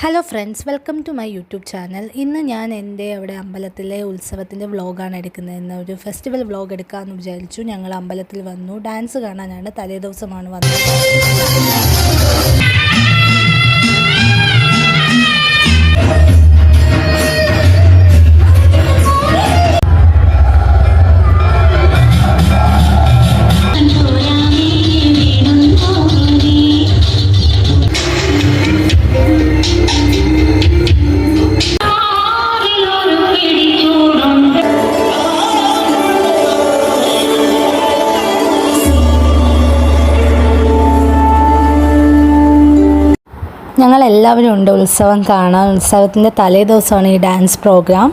Hello friends, welcome to my YouTube channel. ഇന്ന് ഞാൻ എൻ്റെ അവിടെ അമ്പലത്തിലെ ഉത്സവത്തിൻ്റെ വ്ളോഗാണ് എടുക്കുന്നത്. ഒരു ഫെസ്റ്റിവൽ വ്ളോഗ് എടുക്കാമെന്ന് വിചാരിച്ചു. ഞങ്ങൾ അമ്പലത്തിൽ വന്നു. ഡാൻസ് കാണാനാണ്. തലേ ദിവസമാണ് വന്നത്. ഞങ്ങളെല്ലാവരും ഉണ്ട് ഉത്സവം കാണാൻ. ഉത്സവത്തിൻ്റെ തലേ ദിവസമാണ് ഈ ഡാൻസ് പ്രോഗ്രാം.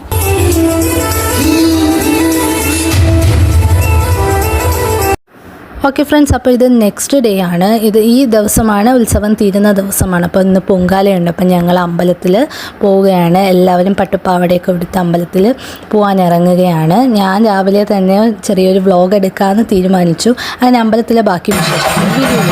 ഓക്കെ ഫ്രണ്ട്സ്, അപ്പോൾ ഇത് നെക്സ്റ്റ് ഡേ ആണ്. ഈ ദിവസമാണ് ഉത്സവം തീരുന്ന ദിവസമാണ്. അപ്പോൾ ഇന്ന് പൊങ്കാലയുണ്ട്. അപ്പം ഞങ്ങൾ അമ്പലത്തിൽ പോവുകയാണ്. എല്ലാവരും പട്ടുപ്പാവടയൊക്കെ എടുത്ത് അമ്പലത്തിൽ പോകാൻ ഇറങ്ങുകയാണ്. ഞാൻ രാവിലെ തന്നെ ചെറിയൊരു വ്ളോഗ് എടുക്കാമെന്ന് തീരുമാനിച്ചു. അങ്ങനെ അമ്പലത്തിലെ ബാക്കി വിശേഷങ്ങൾ വീഡിയോ.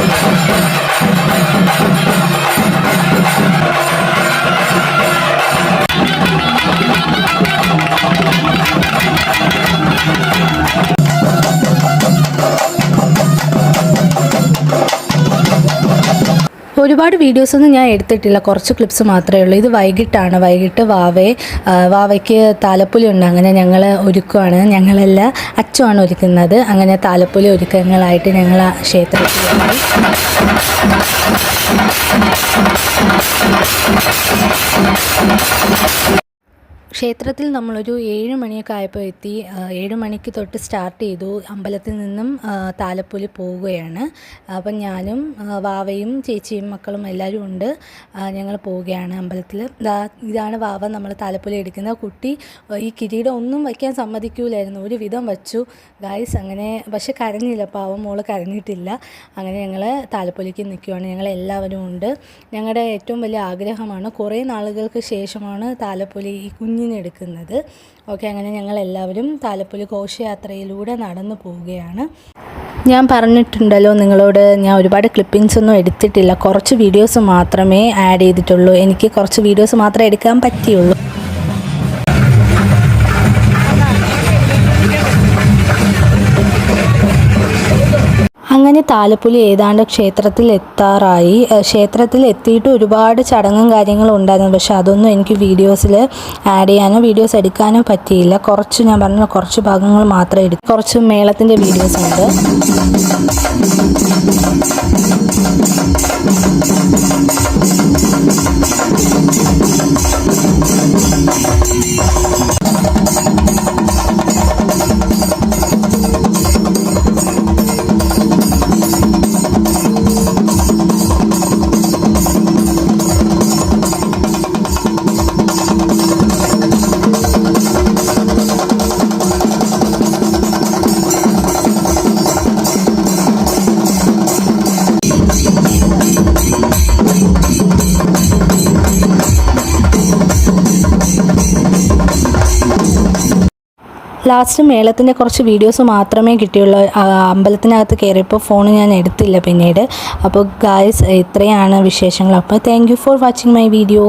ഒരുപാട് വീഡിയോസൊന്നും ഞാൻ എടുത്തിട്ടില്ല, കുറച്ച് ക്ലിപ്സ് മാത്രമേ ഉള്ളൂ. ഇത് വൈകിട്ടാണ്. വൈകിട്ട് വാവയ്ക്ക് താലപ്പൊലി ഉണ്ട്. അങ്ങനെ ഞങ്ങൾ ഒരുക്കുവാണ്. ഞങ്ങളല്ല, അച്ഛനാണ് ഒരുക്കുന്നത്. അങ്ങനെ താലപ്പൊലി ഒരുക്കങ്ങളായിട്ട് ഞങ്ങൾ ക്ഷേത്രത്തിൽ ക്ഷേത്രത്തിൽ നമ്മളൊരു 7 മണിയൊക്കെ ആയപ്പോൾ എത്തി. 7 മണിക്ക് തൊട്ട് സ്റ്റാർട്ട് ചെയ്തു. അമ്പലത്തിൽ നിന്നും താലപ്പൊലി പോവുകയാണ്. അപ്പം ഞാനും വാവയും ചേച്ചിയും മക്കളും എല്ലാവരും ഉണ്ട്. ഞങ്ങൾ പോവുകയാണ് അമ്പലത്തിൽ. ഇതാണ് വാവ നമ്മൾ താലപ്പൊലി എടുക്കുന്ന കുട്ടി. ഈ കിരീടം ഒന്നും വയ്ക്കാൻ സമ്മതിക്കൂലായിരുന്നു. ഒരു വിധം വച്ചു ഗായ്സ്. അങ്ങനെ പക്ഷെ കരഞ്ഞില്ല, പാവം മോള് കരഞ്ഞിട്ടില്ല. അങ്ങനെ ഞങ്ങൾ താലപ്പൊലിക്ക് നിൽക്കുകയാണ്. ഞങ്ങളെല്ലാവരും ഉണ്ട്. ഞങ്ങളുടെ ഏറ്റവും വലിയ ആഗ്രഹമാണ്. കുറേ നാളുകൾക്ക് ശേഷമാണ് താലപ്പൊലി ഈ എടുക്കുന്നത്. ഓക്കെ, അങ്ങനെ ഞങ്ങൾ എല്ലാവരും താലപ്പൊലി ഘോഷയാത്രയിലൂടെ നടന്നു പോവുകയാണ്. ഞാൻ പറഞ്ഞിട്ടുണ്ടല്ലോ നിങ്ങളോട്, ഞാൻ ഒരുപാട് ക്ലിപ്പിങ്സ് ഒന്നും എടുത്തിട്ടില്ല. കുറച്ച് വീഡിയോസ് മാത്രമേ ആഡ് ചെയ്തിട്ടുള്ളൂ. എനിക്ക് കുറച്ച് വീഡിയോസ് മാത്രമേ എടുക്കാൻ പറ്റിയുള്ളൂ. അങ്ങനെ താലപ്പൊലി ഏതാണ്ട് ക്ഷേത്രത്തിൽ എത്താറായി. ക്ഷേത്രത്തിൽ എത്തിയിട്ട് ഒരുപാട് ചടങ്ങും കാര്യങ്ങളും ഉണ്ടായിരുന്നു. പക്ഷെ അതൊന്നും എനിക്ക് വീഡിയോസിൽ ആഡ് ചെയ്യാനോ വീഡിയോസ് എടുക്കാനോ പറ്റിയില്ല. കുറച്ച് ഞാൻ പറഞ്ഞ കുറച്ച് ഭാഗങ്ങൾ മാത്രമേ എടുത്തു. കുറച്ച് മേളത്തിൻ്റെ വീഡിയോസ് ഉണ്ട്. ലാസ്റ്റ് മേളത്തിൻ്റെ കുറച്ച് വീഡിയോസ് മാത്രമേ കിട്ടിയുള്ളൂ. അമ്പലത്തിനകത്ത് കയറിയപ്പോൾ ഫോൺ ഞാൻ എടുത്തില്ല പിന്നീട്. അപ്പോൾ ഗായ്സ്, ഇത്രയാണ് വിശേഷങ്ങൾ. അപ്പോൾ thank you for watching my video.